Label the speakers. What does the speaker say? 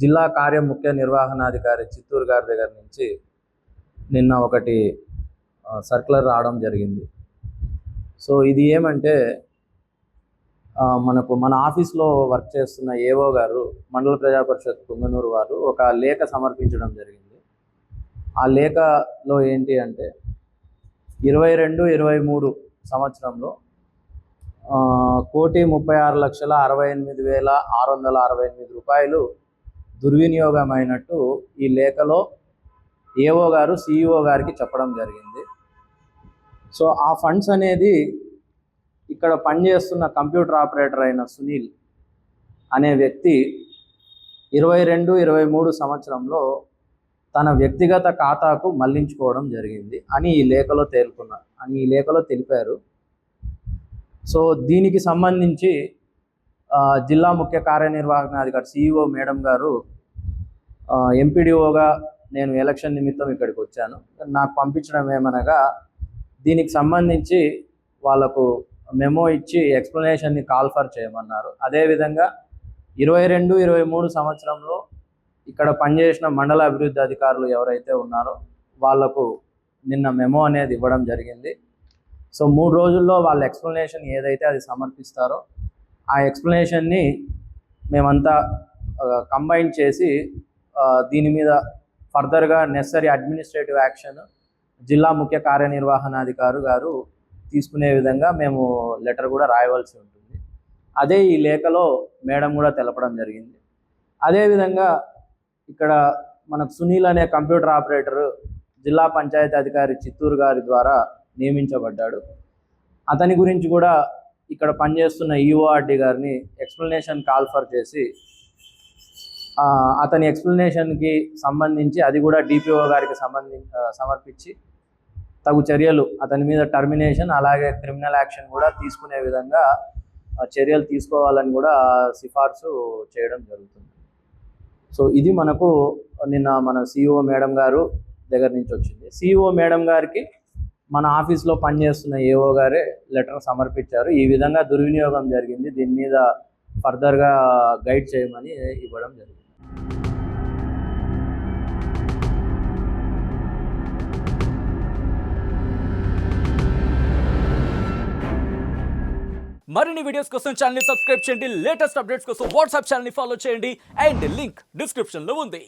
Speaker 1: జిల్లా కార్య ముఖ్య నిర్వహణాధికారి చిత్తూరు గారి దగ్గర నుంచి నిన్న ఒకటి సర్క్యులర్ రావడం జరిగింది. సో ఇది ఏమంటే మన ఆఫీస్లో వర్క్ చేస్తున్న ఏఓ గారు మండల ప్రజా పరిషత్ పుంగనూరు వారు ఒక లేఖ సమర్పించడం జరిగింది. ఆ లేఖలో ఏంటి అంటే 22-23 సంవత్సరంలో 1,36,68,608 రూపాయలు దుర్వినియోగమైనట్టు ఈ లేఖలో ఏఓ గారు సిఇఓ గారికి చెప్పడం జరిగింది. సో ఆ ఫండ్స్ అనేది ఇక్కడ పనిచేస్తున్న కంప్యూటర్ ఆపరేటర్ అయిన సునీల్ అనే వ్యక్తి 22-23 సంవత్సరంలో తన వ్యక్తిగత ఖాతాకు మళ్లించుకోవడం జరిగింది అని ఈ లేఖలో తెలిపారు. సో దీనికి సంబంధించి జిల్లా ముఖ్య కార్యనిర్వహణాధికారి సిఇఓ మేడం గారు ఎంపీడీఓగా నేను ఎలక్షన్ నిమిత్తం ఇక్కడికి వచ్చాను. నాకు పంపించడం ఏమనగా దీనికి సంబంధించి వాళ్ళకు మెమో ఇచ్చి ఎక్స్ప్లెనేషన్ని కాల్ఫర్ చేయమన్నారు. అదేవిధంగా 22-23 సంవత్సరంలో ఇక్కడ పనిచేసిన మండల అభివృద్ధి అధికారులు ఎవరైతే ఉన్నారో వాళ్లకు నిన్న మెమో అనేది ఇవ్వడం జరిగింది. సో 3 రోజుల్లో వాళ్ళ ఎక్స్ప్లెనేషన్ ఏదైతే అది సమర్పిస్తారో ఆ ఎక్స్ప్లెనేషన్ని మేమంతా కంబైన్ చేసి దీని మీద ఫర్దర్గా నెసరీ అడ్మినిస్ట్రేటివ్ యాక్షన్ జిల్లా ముఖ్య కార్యనిర్వహణాధికారి గారు తీసుకునే విధంగా మేము లెటర్ కూడా రాయవలసి ఉంటుంది. అదే ఈ లేఖలో మేడం కూడా తెలపడం జరిగింది. అదేవిధంగా ఇక్కడ మనకు సునీల్ అనే కంప్యూటర్ ఆపరేటర్ జిల్లా పంచాయతీ అధికారి చిత్తూరు గారి ద్వారా నియమించబడ్డాడు. అతని గురించి కూడా ఇక్కడ పనిచేస్తున్న ఈఓఆర్డి గారిని ఎక్స్ప్లెనేషన్ కాల్ఫర్ చేసి అతని ఎక్స్ప్లెనేషన్కి సంబంధించి అది కూడా డిపిఓ గారికి సమర్పించి తగు చర్యలు అతని మీద టర్మినేషన్ అలాగే క్రిమినల్ యాక్షన్ కూడా తీసుకునే విధంగా చర్యలు తీసుకోవాలని కూడా సిఫార్సు చేయడం జరుగుతుంది. సో ఇది మనకు నిన్న మన సిఇఓ మేడం గారు దగ్గర నుంచి వచ్చింది. సిఇఓ మేడం గారికి మన ఆఫీస్లో పనిచేస్తున్న ఏఓ గారే లెటర్ సమర్పించారు. ఈ విధంగా దుర్వినియోగం జరిగింది, దీని మీద ఫర్దర్గా గైడ్ చేయమని ఇవ్వడం జరిగింది.
Speaker 2: మరిన్ని వీడియోస్ కోసం ఛానల్ ని సబ్స్క్రైబ్ చేయండి. లేటెస్ట్ అప్డేట్స్ కోసం వాట్సాప్ ఛానల్ ని ఫాలో చేయండి. అండ్ లింక్ డిస్క్రిప్షన్ లో ఉంది.